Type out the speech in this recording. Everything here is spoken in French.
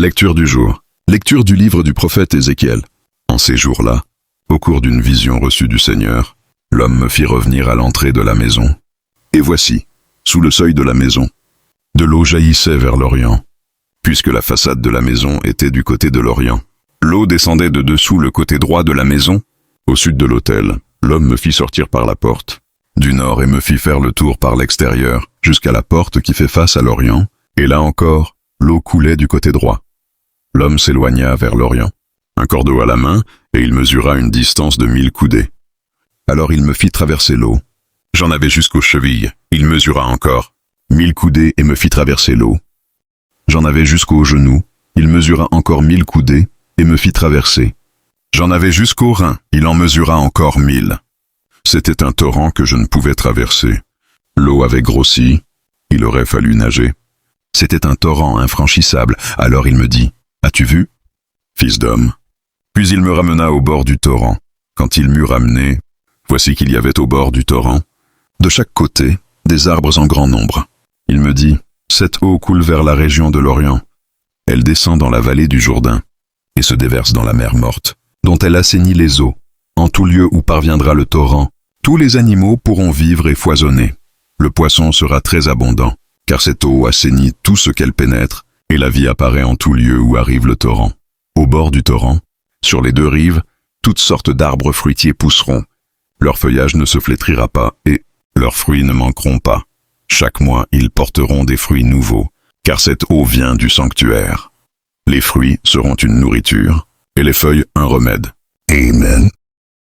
Lecture du jour. Lecture du livre du prophète Ézéchiel. En ces jours-là, au cours d'une vision reçue du Seigneur, l'homme me fit revenir à l'entrée de la maison. Et voici, sous le seuil de la maison, de l'eau jaillissait vers l'Orient, puisque la façade de la maison était du côté de l'Orient. L'eau descendait de dessous le côté droit de la maison, au sud de l'autel. L'homme me fit sortir par la porte du nord et me fit faire le tour par l'extérieur, jusqu'à la porte qui fait face à l'Orient, et là encore, l'eau coulait du côté droit. L'homme s'éloigna vers l'Orient, un cordeau à la main, et il mesura une distance de 1000 coudées. Alors il me fit traverser l'eau. J'en avais jusqu'aux chevilles, il mesura encore 1000 coudées et me fit traverser l'eau. J'en avais jusqu'aux genoux, il mesura encore 1000 coudées et me fit traverser. J'en avais jusqu'aux reins, il en mesura encore 1000. C'était un torrent que je ne pouvais traverser. L'eau avait grossi, il aurait fallu nager. C'était un torrent infranchissable, alors il me dit, « As-tu vu, fils d'homme ?» Puis il me ramena au bord du torrent. Quand il m'eut ramené, voici qu'il y avait au bord du torrent, de chaque côté, des arbres en grand nombre. Il me dit, « Cette eau coule vers la région de l'Orient. Elle descend dans la vallée du Jourdain et se déverse dans la mer morte, dont elle assainit les eaux. En tout lieu où parviendra le torrent, tous les animaux pourront vivre et foisonner. Le poisson sera très abondant, car cette eau assainit tout ce qu'elle pénètre, et la vie apparaît en tout lieu où arrive le torrent. Au bord du torrent, sur les deux rives, toutes sortes d'arbres fruitiers pousseront. Leur feuillage ne se flétrira pas, et leurs fruits ne manqueront pas. Chaque mois, ils porteront des fruits nouveaux, car cette eau vient du sanctuaire. Les fruits seront une nourriture, et les feuilles un remède. Amen.